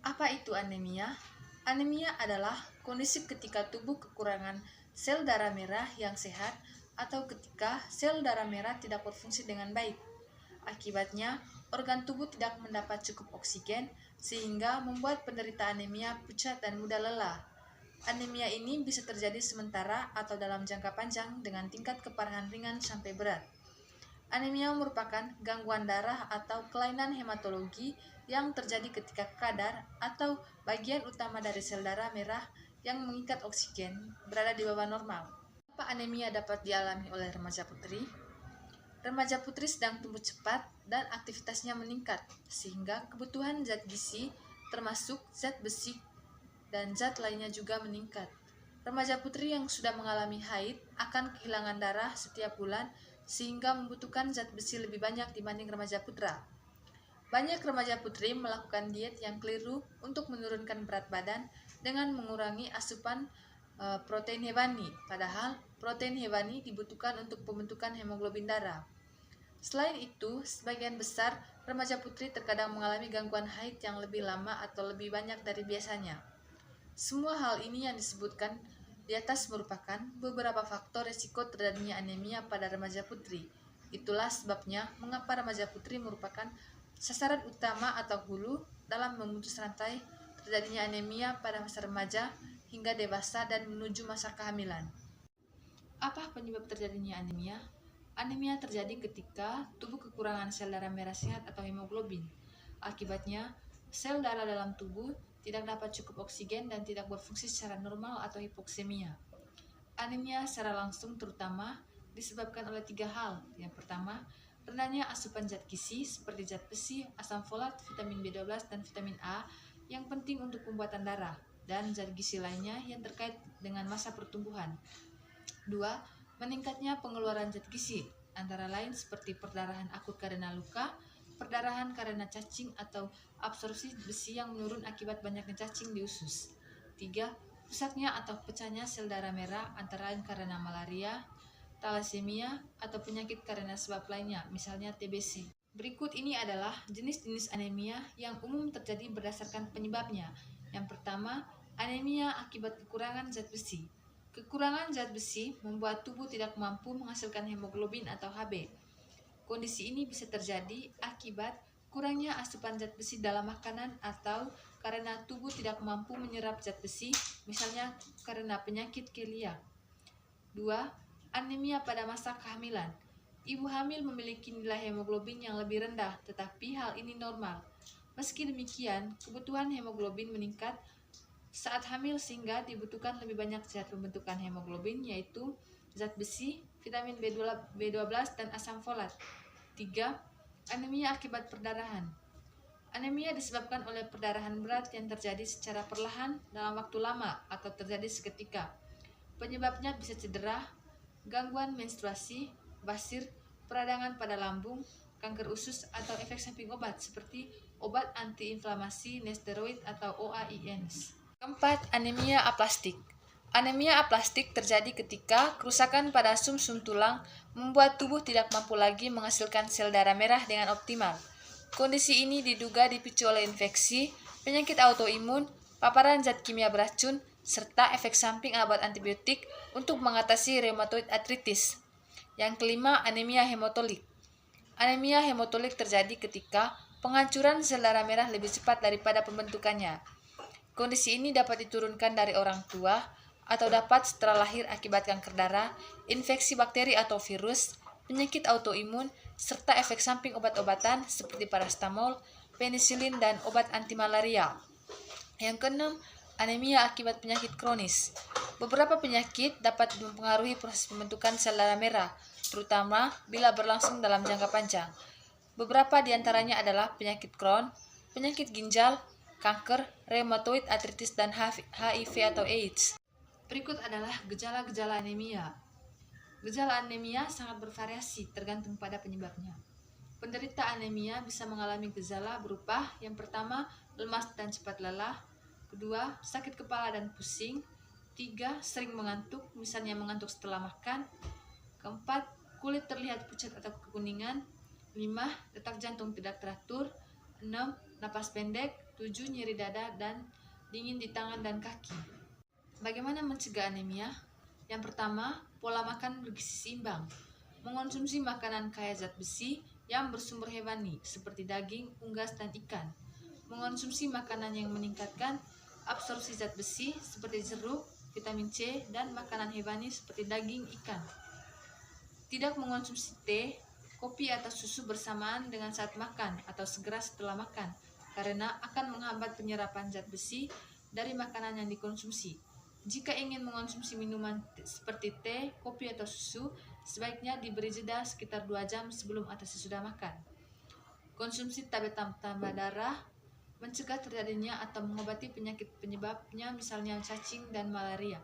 Apa itu anemia? Anemia adalah kondisi ketika tubuh kekurangan sel darah merah yang sehat atau ketika sel darah merah tidak berfungsi dengan baik. Akibatnya, organ tubuh tidak mendapat cukup oksigen sehingga membuat penderita anemia pucat dan mudah lelah. Anemia ini bisa terjadi sementara atau dalam jangka panjang dengan tingkat keparahan ringan sampai berat. Anemia merupakan gangguan darah atau kelainan hematologi yang terjadi ketika kadar atau bagian utama dari sel darah merah yang mengikat oksigen berada di bawah normal. Apa anemia dapat dialami oleh remaja putri? Remaja putri sedang tumbuh cepat dan aktivitasnya meningkat, sehingga kebutuhan zat gizi termasuk zat besi dan zat lainnya juga meningkat. Remaja putri yang sudah mengalami haid akan kehilangan darah setiap bulan sehingga membutuhkan zat besi lebih banyak dibanding remaja putra. Banyak remaja putri melakukan diet yang keliru untuk menurunkan berat badan dengan mengurangi asupan protein hewani, padahal protein hewani dibutuhkan untuk pembentukan hemoglobin darah. Selain itu, sebagian besar remaja putri terkadang mengalami gangguan haid yang lebih lama atau lebih banyak dari biasanya. Semua hal ini yang disebutkan di atas merupakan beberapa faktor risiko terjadinya anemia pada remaja putri. Itulah sebabnya mengapa remaja putri merupakan sasaran utama atau hulu dalam memutus rantai terjadinya anemia pada masa remaja hingga dewasa dan menuju masa kehamilan. Apa penyebab terjadinya anemia? Anemia terjadi ketika tubuh kekurangan sel darah merah sehat atau hemoglobin. Akibatnya, sel darah dalam tubuh tidak dapat cukup oksigen dan tidak berfungsi secara normal atau hipoksemia. Anemia secara langsung terutama disebabkan oleh 3 hal. Yang pertama, rendahnya asupan zat gizi seperti zat besi, asam folat, vitamin B12, dan vitamin A yang penting untuk pembuatan darah, dan zat gizi lainnya yang terkait dengan masa pertumbuhan. 2. Meningkatnya pengeluaran zat gizi, antara lain seperti perdarahan akut karena luka, perdarahan karena cacing atau absorpsi besi yang menurun akibat banyaknya cacing di usus. 3. Rusaknya atau pecahnya sel darah merah antara lain karena malaria, talasemia, atau penyakit karena sebab lainnya, misalnya TBC. Berikut ini adalah jenis-jenis anemia yang umum terjadi berdasarkan penyebabnya. Yang pertama, anemia akibat kekurangan zat besi. Kekurangan zat besi membuat tubuh tidak mampu menghasilkan hemoglobin atau Hb. Kondisi ini bisa terjadi akibat kurangnya asupan zat besi dalam makanan atau karena tubuh tidak mampu menyerap zat besi, misalnya karena penyakit keliak. 2. Anemia pada masa kehamilan. Ibu hamil memiliki nilai hemoglobin yang lebih rendah, tetapi hal ini normal. Meski demikian, kebutuhan hemoglobin meningkat saat hamil sehingga dibutuhkan lebih banyak zat pembentukan hemoglobin, yaitu zat besi, vitamin B12, dan asam folat. 3. Anemia akibat perdarahan. Anemia disebabkan oleh perdarahan berat yang terjadi secara perlahan dalam waktu lama atau terjadi seketika. Penyebabnya bisa cedera, gangguan menstruasi, basir, peradangan pada lambung, kanker usus, atau efek samping obat seperti obat antiinflamasi nonsteroid atau OAINs. Keempat, anemia aplastik. Anemia aplastik terjadi ketika kerusakan pada sumsum tulang membuat tubuh tidak mampu lagi menghasilkan sel darah merah dengan optimal. Kondisi ini diduga dipicu oleh infeksi, penyakit autoimun, paparan zat kimia beracun, serta efek samping obat antibiotik untuk mengatasi rheumatoid arthritis. Yang kelima, anemia hemotolik. Anemia hemotolik terjadi ketika penghancuran sel darah merah lebih cepat daripada pembentukannya. Kondisi ini dapat diturunkan dari orang tua atau dapat setelah lahir akibat kanker darah, infeksi bakteri atau virus, penyakit autoimun, serta efek samping obat-obatan seperti paracetamol, penisilin, dan obat anti-malaria. Yang keenam, anemia akibat penyakit kronis. Beberapa penyakit dapat mempengaruhi proses pembentukan sel darah merah, terutama bila berlangsung dalam jangka panjang. Beberapa di antaranya adalah penyakit Crohn, penyakit ginjal, kanker, rheumatoid arthritis, dan HIV atau AIDS. Berikut adalah gejala-gejala anemia. Gejala anemia sangat bervariasi tergantung pada penyebabnya. Penderita anemia bisa mengalami gejala berupa yang pertama, lemas dan cepat lelah. Kedua, sakit kepala dan pusing. 3, sering mengantuk, misalnya mengantuk setelah makan. Keempat, kulit terlihat pucat atau kekuningan. 5, detak jantung tidak teratur. 6, napas pendek. 7. Nyeri dada dan dingin di tangan dan kaki. Bagaimana mencegah anemia? Yang pertama, pola makan bergizi seimbang. Mengonsumsi makanan kaya zat besi yang bersumber hewani seperti daging, unggas, dan ikan. Mengonsumsi makanan yang meningkatkan absorpsi zat besi seperti jeruk, vitamin C, dan makanan hewani seperti daging, ikan. Tidak mengonsumsi teh, kopi, atau susu bersamaan dengan saat makan atau segera setelah makan, karena akan menghambat penyerapan zat besi dari makanan yang dikonsumsi. Jika ingin mengonsumsi minuman seperti teh, kopi, atau susu, sebaiknya diberi jeda sekitar 2 jam sebelum atau sesudah makan. Konsumsi tablet tambah darah, mencegah terjadinya atau mengobati penyakit penyebabnya, misalnya cacing dan malaria.